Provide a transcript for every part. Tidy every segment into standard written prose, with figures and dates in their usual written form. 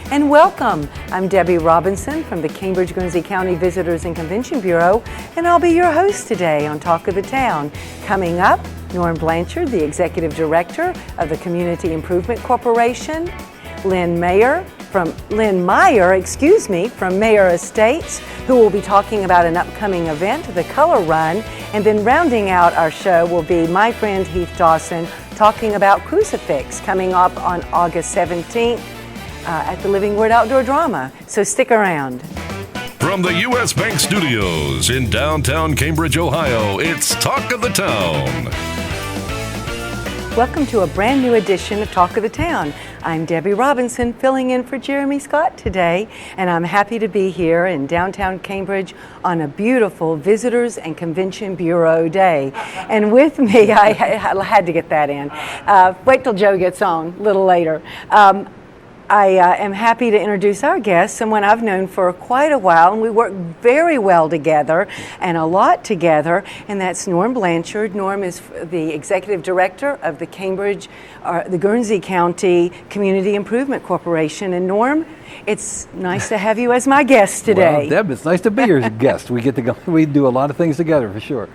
and welcome. I'm Debbie Robinson from the Cambridge-Guernsey County Visitors and Convention Bureau, and I'll be your host today on Talk of the Town. Coming up, Norm Blanchard, the Executive Director of the Community Improvement Corporation, Lynn Maier from Maier Estates, who will be talking about an upcoming event, the Color Run, and then rounding out our show will be my friend Heath Dawson talking about Crucifixed coming up on August 17th at the Living Word Outdoor Drama. So stick around. From the U.S. Bank Studios in downtown Cambridge, Ohio, it's Talk of the Town. Welcome to a brand new edition of Talk of the Town. I'm Debbie Robinson, filling in for Jeremy Scott today, and I'm happy to be here in downtown Cambridge on a beautiful Visitors and Convention Bureau day. And with me, I had to get that in. Wait till Joe gets on a little later. I am happy to introduce our guest, someone I've known for quite a while, and we work very well together and a lot together, and that's Norm Blanchard. Norm is the Executive Director of the the Guernsey County Community Improvement Corporation. And Norm, it's nice to have you as my guest today. Well, Deb, it's nice to be your guest. We get to go. We do a lot of things together, for sure.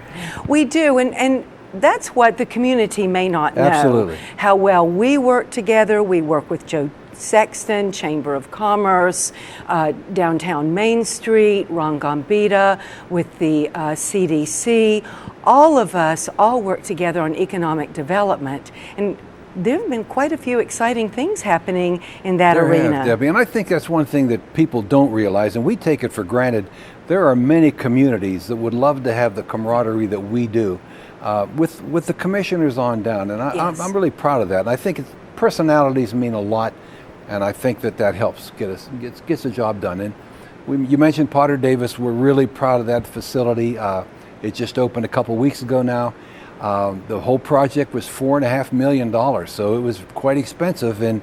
We do, and that's what the community may not know. Absolutely. How well we work together. We work with Joe Sexton, Chamber of Commerce, downtown Main Street, Rangambita, with the CDC. All of us work together on economic development. And there have been quite a few exciting things happening in that arena. There have, Debbie, and I think that's one thing that people don't realize, and we take it for granted. There are many communities that would love to have the camaraderie that we do with the commissioners on down, and Yes. I'm really proud of that. And I think personalities mean a lot. And I think that helps gets the job done. And you mentioned Potter Davis. We're really proud of that facility. It just opened a couple weeks ago now. The whole project was $4.5 million, so it was quite expensive. And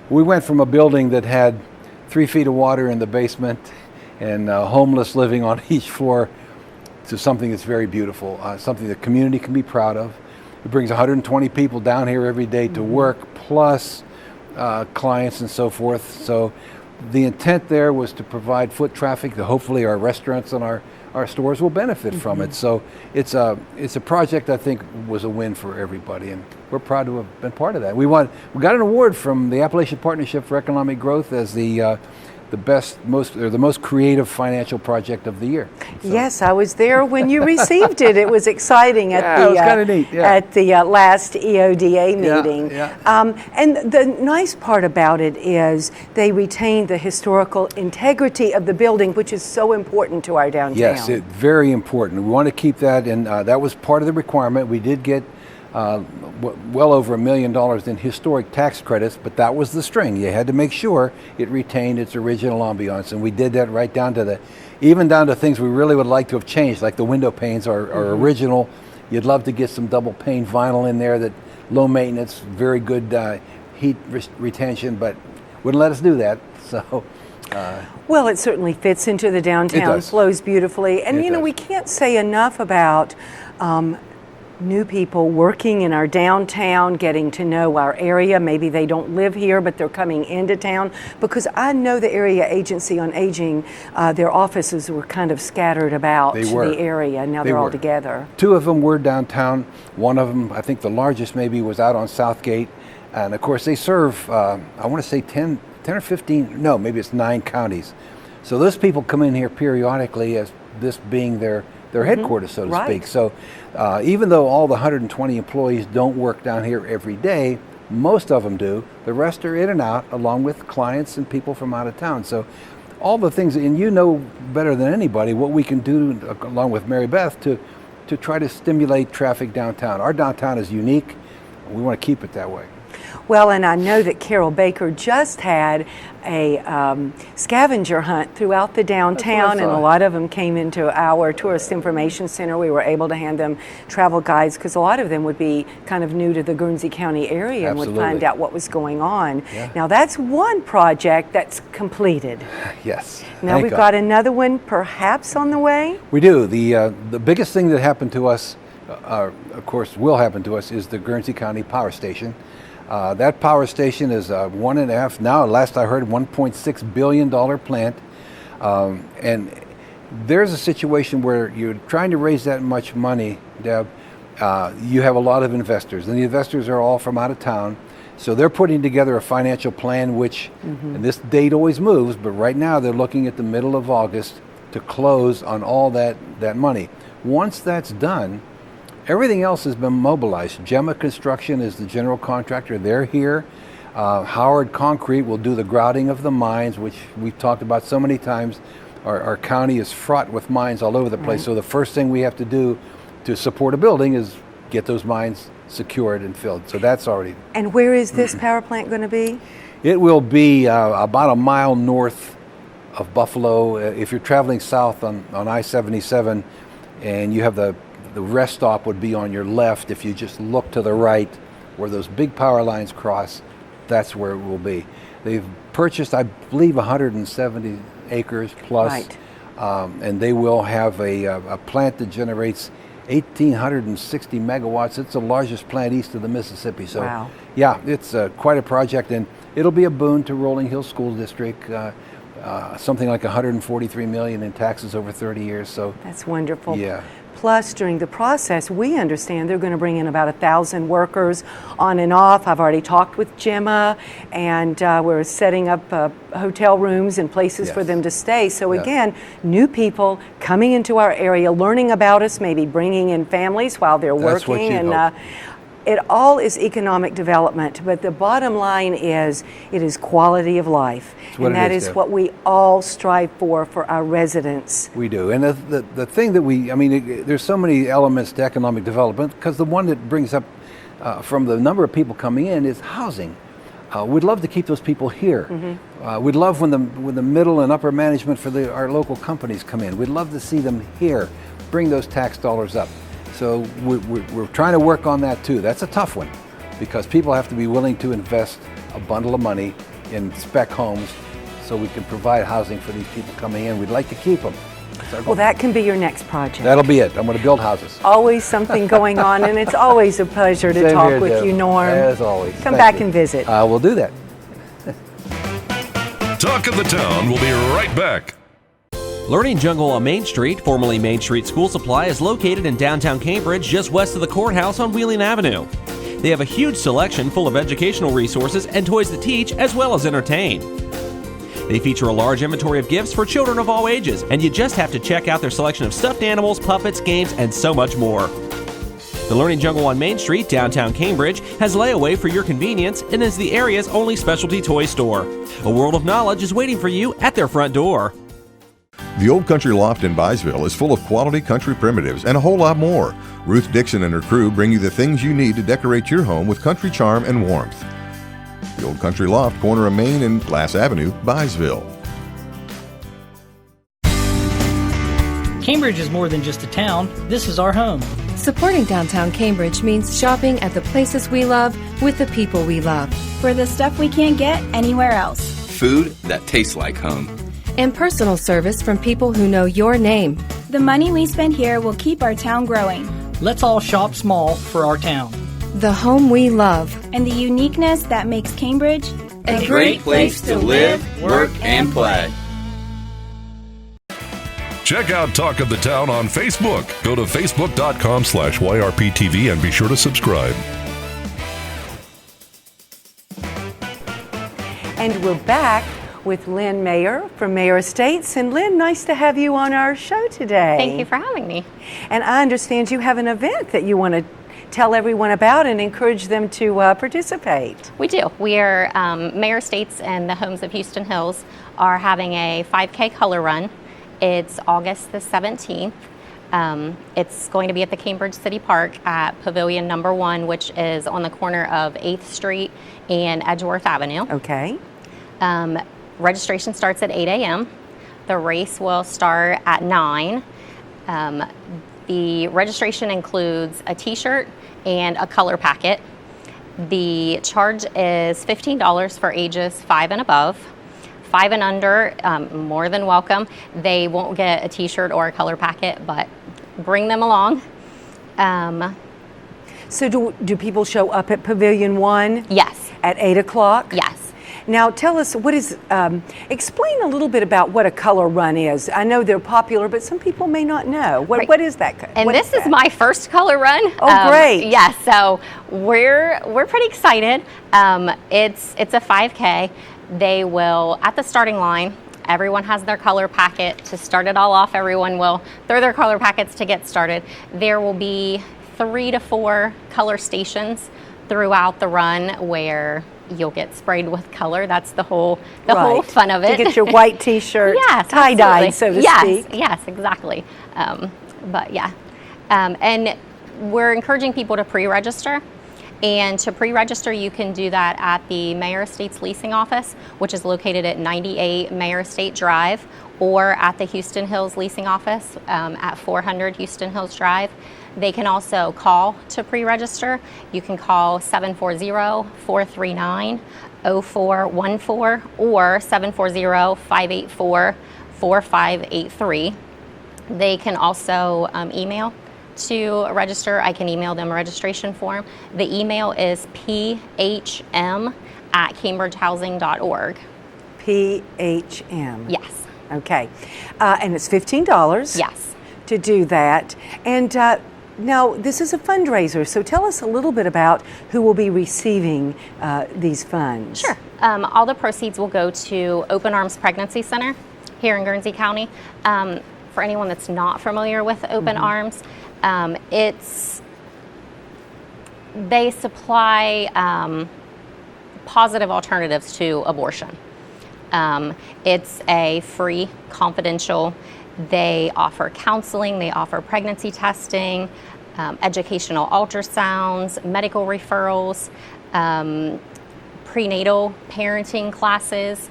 we went from a building that had 3 feet of water in the basement and homeless living on each floor to something that's very beautiful, something the community can be proud of. It brings 120 people down here every day to work, plus clients and so forth. So the intent there was to provide foot traffic that hopefully our restaurants and our stores will benefit from it. So it's a project I think was a win for everybody, and we're proud to have been part of that. We got an award from the Appalachian Partnership for Economic Growth as the most creative financial project of the year. So. Yes, I was there when you received it. It was exciting at it was kind of neat. Yeah. At the last EODA meeting. Yeah. And the nice part about it is they retain the historical integrity of the building, which is so important to our downtown. Yes, very important. We want to keep that, and that was part of the requirement. We did get well over $1 million in historic tax credits, but that was the string. You had to make sure it retained its original ambiance, and we did that right down to even down to things we really would like to have changed, like the window panes are original. You'd love to get some double pane vinyl in there, that low maintenance, very good heat retention, but wouldn't let us do that. So. Well, it certainly fits into the downtown, flows beautifully, and we can't say enough about new people working in our downtown, getting to know our area. Maybe they don't live here, but they're coming into town, because I know the Area Agency on Aging, their offices were kind of scattered about the area. Now they're all together. 2 of them were downtown. One of them, I think the largest maybe, was out on Southgate. And of course they serve, I want to say 10 or 15, no, maybe it's 9 counties. So those people come in here periodically, as this being their headquarters, so to speak. So even though all the 120 employees don't work down here every day, most of them do. The rest are in and out, along with clients and people from out of town. So all the things, and you know better than anybody what we can do, along with Mary Beth, to try to stimulate traffic downtown. Our downtown is unique. We want to keep it that way. Well, and I know that Carol Baker just had a scavenger hunt throughout the downtown, and a lot of them came into our Tourist Information Center. We were able to hand them travel guides, because a lot of them would be kind of new to the Guernsey County area and would find out what was going on. Yeah. Now that's one project that's completed. Yes. Now we've got another one perhaps on the way? We do. The biggest thing that happened to us, of course will happen to us, is the Guernsey County Power Station. That power station is a $1.5, now last I heard, $1.6 billion plant. And there's a situation where you're trying to raise that much money, Deb. You have a lot of investors, and the investors are all from out of town. So they're putting together a financial plan, which, and this date always moves, but right now they're looking at the middle of August to close on all that money. Once that's done, everything else has been mobilized. Gemma Construction is the general contractor. They're here. Howard Concrete will do the grouting of the mines, which we've talked about so many times. Our county is fraught with mines all over the place. Right. So the first thing we have to do to support a building is get those mines secured and filled. So that's already. And where is this power plant going to be? It will be about a mile north of Buffalo. If you're traveling south on I-77, and you have the rest stop would be on your left. If you just look to the right where those big power lines cross, that's where it will be. They've purchased, I believe, 170 acres plus, right. And they will have a plant that generates 1,860 megawatts. It's the largest plant east of the Mississippi. So, wow. Yeah, it's quite a project, and it'll be a boon to Rolling Hills School District. Something like $143 million in taxes over 30 years. So that's wonderful. Yeah. Plus, during the process, we understand they're going to bring in about 1,000 workers on and off. I've already talked with Gemma, and we're setting up hotel rooms and places for them to stay. So again, new people coming into our area, learning about us, maybe bringing in families while they're That's working. What you and hope. It all is economic development, but the bottom line is it is quality of life. And that is what we all strive for our residents. We do. And the thing that there's so many elements to economic development, because the one that brings up from the number of people coming in is housing. We'd love to keep those people here. Mm-hmm. We'd love when the middle and upper management for our local companies come in. We'd love to see them here, bring those tax dollars up. So we're trying to work on that too. That's a tough one, because people have to be willing to invest a bundle of money in spec homes so we can provide housing for these people coming in. We'd like to keep them. Well, that can be your next project. That'll be it. I'm going to build houses. Always something going on, and it's always a pleasure to talk here, with Deb. you, Norm. As always. Come back and visit. We'll do that. Talk of the Town will be right back. Learning Jungle on Main Street, formerly Main Street School Supply, is located in downtown Cambridge, just west of the courthouse on Wheeling Avenue. They have a huge selection full of educational resources and toys to teach as well as entertain. They feature a large inventory of gifts for children of all ages, and you just have to check out their selection of stuffed animals, puppets, games, and so much more. The Learning Jungle on Main Street, downtown Cambridge, has layaway for your convenience and is the area's only specialty toy store. A world of knowledge is waiting for you at their front door. The Old Country Loft in Byesville is full of quality country primitives and a whole lot more. Ruth Dixon and her crew bring you the things you need to decorate your home with country charm and warmth. The Old Country Loft, corner of Main and Glass Avenue, Byesville. Cambridge is more than just a town. This is our home. Supporting downtown Cambridge means shopping at the places we love with the people we love. For the stuff we can't get anywhere else. Food that tastes like home. And personal service from people who know your name. The money we spend here will keep our town growing. Let's all shop small for our town. The home we love. And the uniqueness that makes Cambridge a great place to live, work, and play. Check out Talk of the Town on Facebook. Go to facebook.com/YRPTV and be sure to subscribe. And we're back with Lynn Maier from Maier Estates. And Lynn, nice to have you on our show today. Thank you for having me. And I understand you have an event that you want to tell everyone about and encourage them to participate. We do. We are, Maier Estates and the Homes of Houston Hills are having a 5K color run. It's August the 17th. It's going to be at the Cambridge City Park at Pavilion number 1, which is on the corner of 8th Street and Edgeworth Avenue. Okay. Registration starts at 8 a.m. The race will start at 9. The registration includes a t-shirt and a color packet. The charge is $15 for ages 5 and above. 5 and under, more than welcome. They won't get a t-shirt or a color packet, but bring them along. So do people show up at Pavilion 1? Yes. At 8 o'clock? Yes. Now tell us, explain a little bit about what a color run is. I know they're popular, but some people may not know. What is that? And this is my first color run. Oh, great. Yes, so we're pretty excited. It's a 5K. They will, at the starting line, everyone has their color packet. To start it all off, everyone will throw their color packets to get started. There will be 3 to 4 color stations throughout the run where you'll get sprayed with color. That's the whole fun of it. To get your white t-shirt yes, tie-dyed, so to speak. Yes, exactly. But yeah, and we're encouraging people to pre-register. And to pre-register, you can do that at the Maier Estates Leasing Office, which is located at 98 Maier Estate Drive, or at the Houston Hills Leasing Office at 400 Houston Hills Drive. They can also call to pre-register. You can call 740-439-0414 or 740-584-4583. They can also email to register. I can email them a registration form. The email is phm@cambridgehousing.org. PHM. Yes. Okay. And it's $15. Yes. To do that. And now this is a fundraiser, so tell us a little bit about who will be receiving these funds. Sure. All the proceeds will go to Open Arms Pregnancy Center here in Guernsey County. For anyone that's not familiar with Open Arms, they supply positive alternatives to abortion. It's a free, confidential. They offer counseling, they offer pregnancy testing, educational ultrasounds, medical referrals, prenatal parenting classes.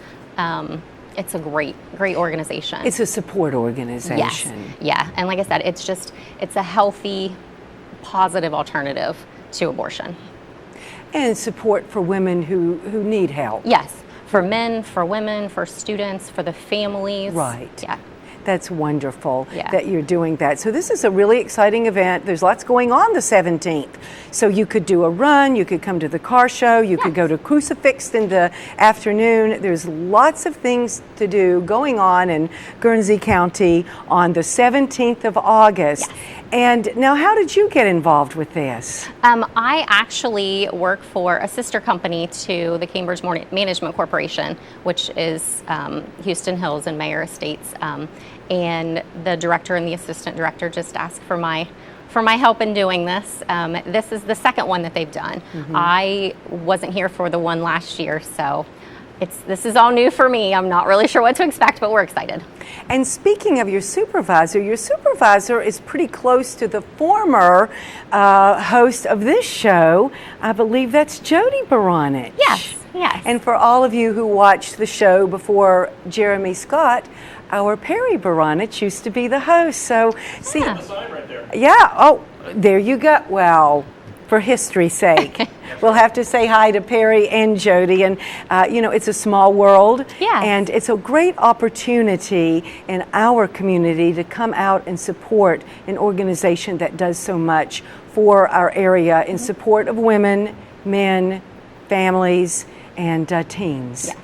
It's a great organization. It's a support organization. Yes. Yeah. And like I said, it's a healthy, positive alternative to abortion. And support for women who need help. Yes. For men, for women, for students, for the families. Right. Yeah. That's wonderful that you're doing that. So this is a really exciting event. There's lots going on the 17th. So you could do a run, you could come to the car show, you could go to Crucifixed in the afternoon. There's lots of things to do going on in Guernsey County on the 17th of August. Yes. And now, how did you get involved with this? I actually work for a sister company to the Cambridge Management Corporation, which is Houston Hills and Maier Estates. And the director and the assistant director just asked for my help in doing this. This is the second one that they've done. I wasn't here for the one last year, so this is all new for me. I'm not really sure what to expect, but we're excited. And speaking of your supervisor is pretty close to the former host of this show. I believe that's Jody Baranich. Yes. And for all of you who watched the show before Jeremy Scott, our Perry Baranich used to be the host. So see, oh, there you go. Well, for history's sake, we'll have to say hi to Perry and Jody. And it's a small world, and it's a great opportunity in our community to come out and support an organization that does so much for our area in support of women, men, families, and teens. Yes.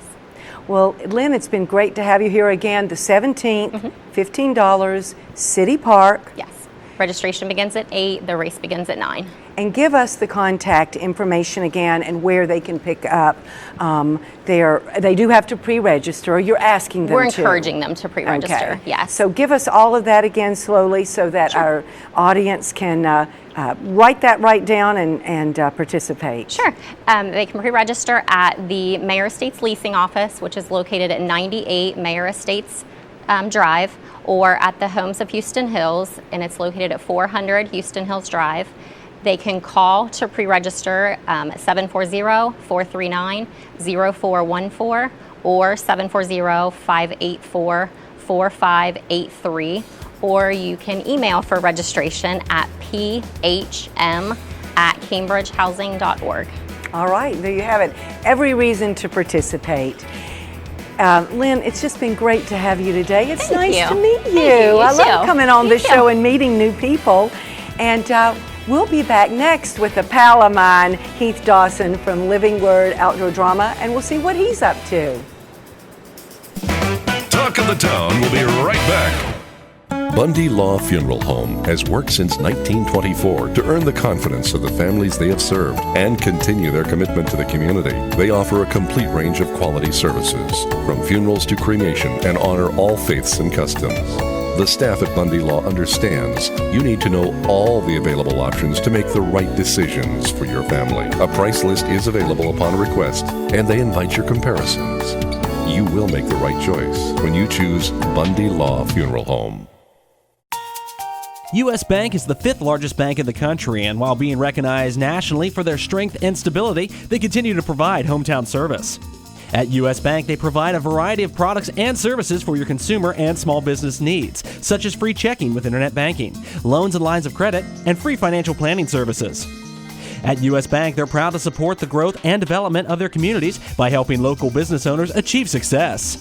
Well, Lynn, it's been great to have you here again. The 17th, $15, City Park. Yes. Registration begins at 8. The race begins at 9. And give us the contact information again and where they can pick up. They do have to pre-register. You're asking them We're to. encouraging them to pre-register. Okay. Yes. So give us all of that again slowly so that our audience can write that right down and participate. Sure. They can pre-register at the Maier Estates Leasing Office, which is located at 98 Maier Estates Drive, or at the Homes of Houston Hills, and it's located at 400 Houston Hills Drive. They can call to pre-register at 740-439-0414 or 740-584-4583, or you can email for registration at phm@cambridgehousing.org. All right, there you have it. Every reason to participate. Lynn, it's just been great to have you today. It's nice to meet you. I love coming on this show and meeting new people. And We'll be back next with a pal of mine, Heath Dawson from Living Word Outdoor Drama, and we'll see what he's up to. Talk of the Town will be right back. Bundy Law Funeral Home has worked since 1924 to earn the confidence of the families they have served and continue their commitment to the community. They offer a complete range of quality services, from funerals to cremation, and honor all faiths and customs. The staff at Bundy Law understands you need to know all the available options to make the right decisions for your family. A price list is available upon request, and they invite your comparisons. You will make the right choice when you choose Bundy Law Funeral Home. U.S. Bank is the 5th largest bank in the country, and while being recognized nationally for their strength and stability, they continue to provide hometown service. At U.S. Bank, they provide a variety of products and services for your consumer and small business needs, such as free checking with internet banking, loans and lines of credit, and free financial planning services. At U.S. Bank, they're proud to support the growth and development of their communities by helping local business owners achieve success.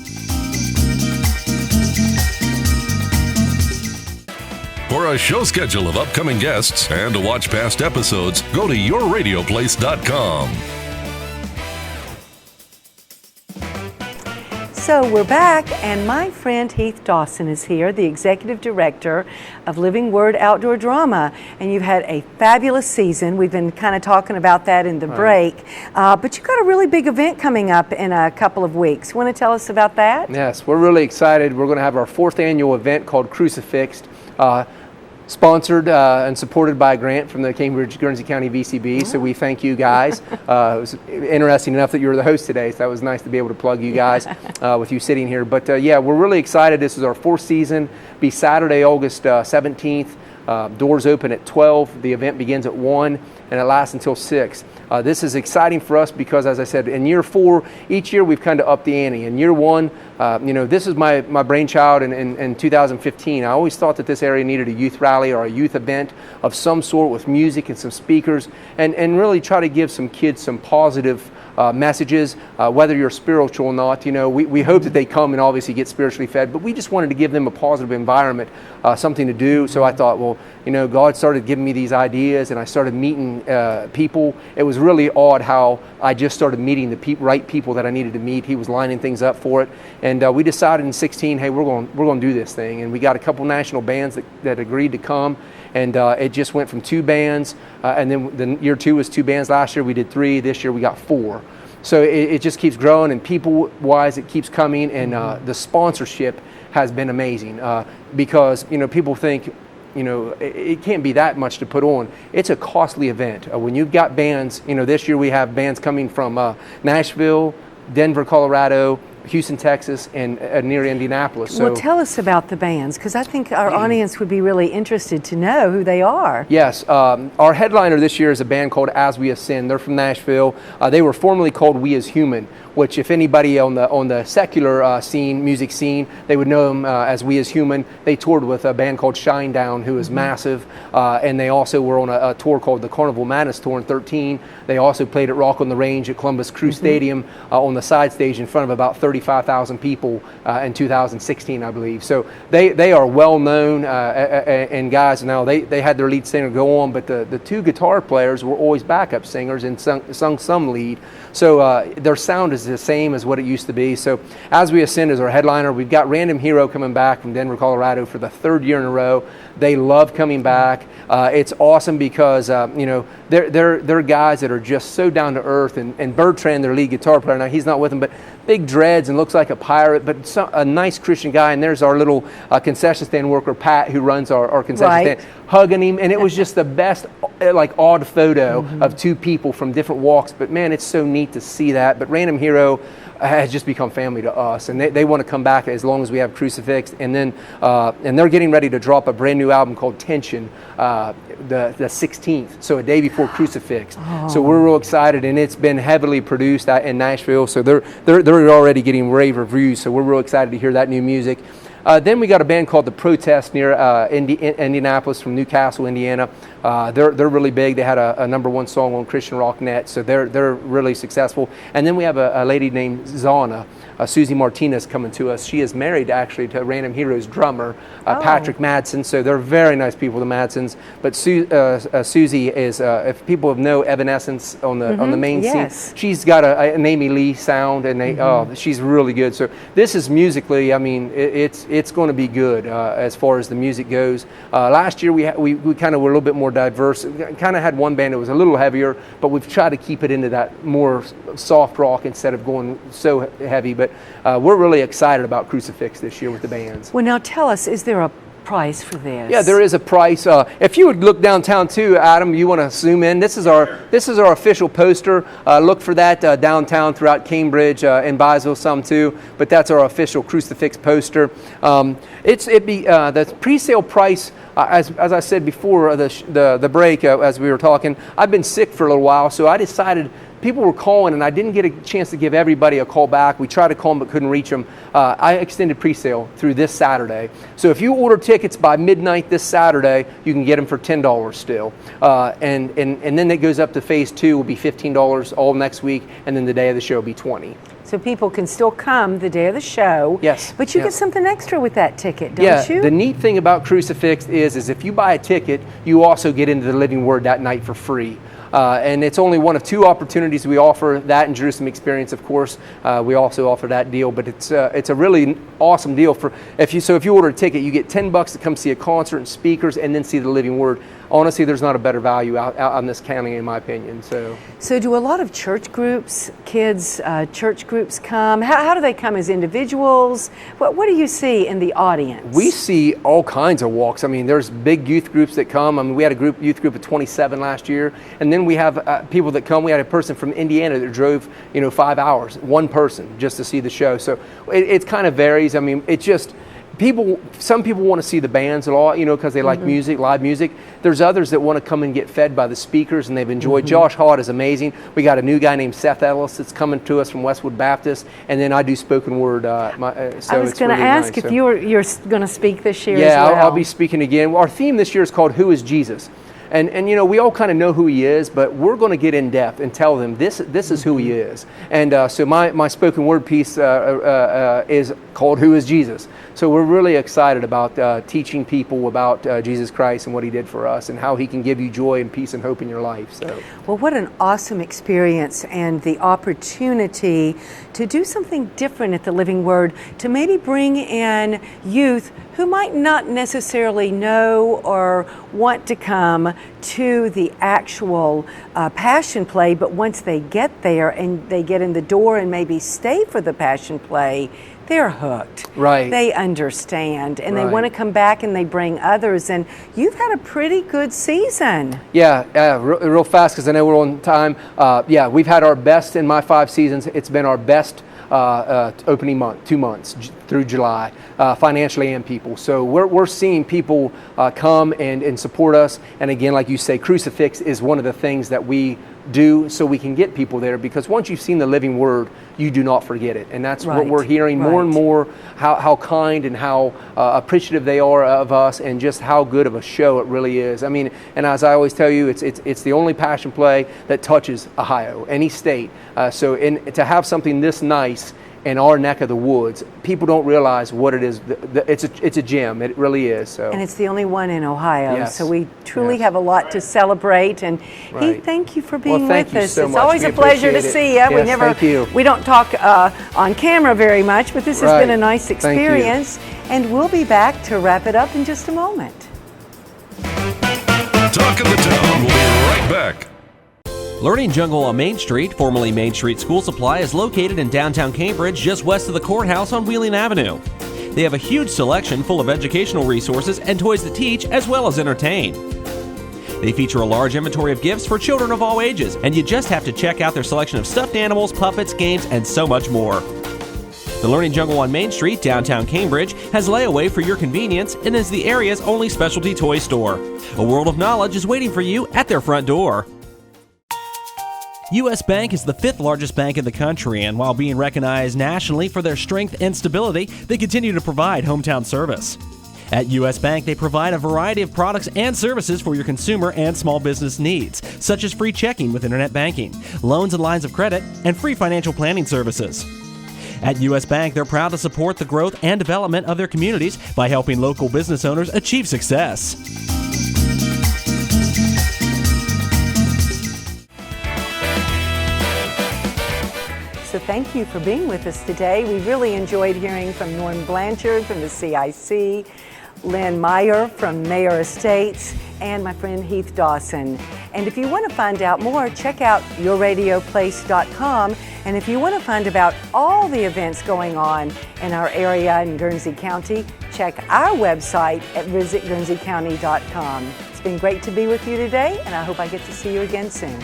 For a show schedule of upcoming guests and to watch past episodes, go to yourradioplace.com. So we're back, and my friend Heath Dawson is here, the Executive Director of Living Word Outdoor Drama. And you've had a fabulous season. We've been kind of talking about that in the break. But you've got a really big event coming up in a couple of weeks. Want to tell us about that? Yes, we're really excited. We're going to have our 4th annual event called Crucifixed. Sponsored and supported by a grant from the Cambridge Guernsey County VCB, so we thank you guys. It was interesting enough that you were the host today, so that was nice to be able to plug you guys with you sitting here. But yeah, we're really excited. This is our 4th season. Be Saturday, August 17th. Doors open at 12. The event begins at 1, and it lasts until 6. This is exciting for us because, as I said, in year 4, each year we've kind of upped the ante. In year 1, this is my brainchild in 2015. I always thought that this area needed a youth rally or a youth event of some sort with music and some speakers, and really try to give some kids some positive messages, whether you're spiritual or not. We hope that they come and obviously get spiritually fed, but we just wanted to give them a positive environment, something to do. So I thought, well, God started giving me these ideas, and I started meeting people. It was really odd how I just started meeting the right people that I needed to meet. He was lining things up for it, and we decided in 16, hey, we're going to do this thing. And we got a couple national bands that agreed to come, and it just went from 2 bands, and then year 2 was 2 bands. Last year we did 3. This year we got 4. So it just keeps growing, and people-wise it keeps coming, and the sponsorship has been amazing because people think it can't be that much to put on. It's a costly event. When you've got bands, this year we have bands coming from Nashville, Denver, Colorado, Houston, Texas, and near Indianapolis. Well, tell us about the bands, because I think our audience would be really interested to know who they are. Yes, our headliner this year is a band called As We Ascend. They're from Nashville. They were formerly called We As Human, which if anybody on the secular music scene, they would know them as We As Human. They toured with a band called Shinedown, who is massive, and they also were on a tour called the Carnival Madness Tour in 13. They also played at Rock on the Range at Columbus Crew Stadium on the side stage in front of about 35,000 people in 2016, I believe. So they are well known, and guys, now they had their lead singer go on, but the 2 guitar players were always backup singers and sung some lead. So their sound is the same as what it used to be. So As We Ascend is our headliner. We've got Random Hero coming back from Denver, Colorado for the 3rd year in a row. They love coming back. It's awesome because they're guys that are just so down to earth. And Bertrand, their lead guitar player, now he's not with them, but big dreads and looks like a pirate, but a nice Christian guy. And there's our little concession stand worker, Pat, who runs our concession stand, hugging him. And it was just the best, odd photo of 2 people from different walks. But man, it's so neat to see that. But Random Hero has just become family to us, and they want to come back as long as we have Crucifixed. And then and they're getting ready to drop a brand new album called Tension the 16th, so a day before Crucifixed. So we're real excited, and it's been heavily produced in Nashville, so they're already getting rave reviews, so we're real excited to hear that new music. Then we got a band called The Protest near Indianapolis from Newcastle, Indiana. They're really big. They had a #1 song on Christian Rock Net, so they're really successful. And then we have a lady named Zana. Susie Martinez coming to us. She is married actually to Random Heroes drummer Patrick Madsen. So they're very nice people, the Madsens. But Susie is, if people know Evanescence on the main scene, she's got an Amy Lee sound, and she's really good. So this is musically, I mean, it's going to be good as far as the music goes. Last year we kind of were a little bit more diverse. Kind of had one band that was a little heavier, but we've tried to keep it into that more soft rock instead of going so heavy. But we're really excited about Crucifixed this year with the bands. Well, now tell us, is there a price for this? Yeah, there is a price. If you would look downtown too, Adam, you want to zoom in. This is our official poster. Look for that downtown throughout Cambridge, in Byesville some too. But that's our official Crucifix poster. The pre-sale price. As I said before the break, as we were talking, I've been sick for a little while, so I decided. People were calling, and I didn't get a chance to give everybody a call back. We tried to call them but couldn't reach them. I extended pre-sale through this Saturday. So if you order tickets by midnight this Saturday, you can get them for $10 still. And then it goes up to phase 2 will be $15 all next week, and then the day of the show will be $20. So people can still come the day of the show. Yes. But you get something extra with that ticket, don't you? Yeah. The neat thing about Crucifixed is if you buy a ticket, you also get into the Living Word that night for free. And it's only one of 2 opportunities we offer, that and Jerusalem Experience, of course. We also offer that deal, but it's a really awesome deal. If you order a ticket, you get $10 to come see a concert and speakers and then see the Living Word. Honestly, there's not a better value out on this county, in my opinion. So do a lot of church groups, kids, church groups come? How do they come as individuals? What do you see in the audience? We see all kinds of walks. I mean, there's big youth groups that come. I mean, we had a youth group of 27 last year, and then we have people that come. We had a person from Indiana that drove 5 hours, one person, just to see the show. So it kind of varies. I mean, it just. Some people want to see the bands a lot, because they like music, live music. There's others that want to come and get fed by the speakers, and they've enjoyed. Josh Haught is amazing. We got a new guy named Seth Ellis that's coming to us from Westwood Baptist, and then I do spoken word. I was going to ask if you're going to speak this year as well. Yeah, I'll be speaking again. Our theme this year is called "Who is Jesus?" And we all kind of know who he is, but we're going to get in depth and tell them this is who he is. And so my spoken word piece is called "Who is Jesus?" So we're really excited about teaching people about Jesus Christ and what he did for us and how he can give you joy and peace and hope in your life. So, well, what an awesome experience, and the opportunity to do something different at the Living Word, to maybe bring in youth who might not necessarily know or want to come to the actual Passion Play, but once they get there and they get in the door and maybe stay for the Passion Play, they're hooked. Right. They understand, and they want to come back, and they bring others. And you've had a pretty good season. Yeah, real fast because I know we're on time. We've had our best in my 5 seasons. It's been our best opening month, 2 months through July, financially and people. So we're seeing people come and support us. And again, like you say, Crucifix is one of the things that we do so we can get people there, because once you've seen the Living Word, you do not forget it. And that's what we're hearing more and more, how kind and how appreciative they are of us, and just how good of a show it really is. I mean, and as I always tell you, it's the only Passion Play that touches Ohio, any state. So to have something this nice in our neck of the woods, people don't realize what it is. It's a gem. It really is. So. And it's the only one in Ohio. Yes. So we truly have a lot to celebrate. And Heath, thank you for being with us. So it's always a pleasure to see you. Yes, thank you. We don't talk on camera very much, but this has been a nice experience. And we'll be back to wrap it up in just a moment. Talk of the Town will be right back. Learning Jungle on Main Street, formerly Main Street School Supply, is located in downtown Cambridge, just west of the courthouse on Wheeling Avenue. They have a huge selection full of educational resources and toys that teach as well as entertain. They feature a large inventory of gifts for children of all ages, and you just have to check out their selection of stuffed animals, puppets, games, and so much more. The Learning Jungle on Main Street, downtown Cambridge, has layaway for your convenience and is the area's only specialty toy store. A world of knowledge is waiting for you at their front door. U.S. Bank is the 5th largest bank in the country, and while being recognized nationally for their strength and stability, they continue to provide hometown service. At U.S. Bank, they provide a variety of products and services for your consumer and small business needs, such as free checking with internet banking, loans and lines of credit, and free financial planning services. At U.S. Bank, they're proud to support the growth and development of their communities by helping local business owners achieve success. So thank you for being with us today. We really enjoyed hearing from Norm Blanchard from the CIC, Lynn Maier from Maier Estates, and my friend Heath Dawson. And if you want to find out more, check out yourradioplace.com. And if you want to find about all the events going on in our area in Guernsey County, check our website at visitguernseycounty.com. It's been great to be with you today, and I hope I get to see you again soon.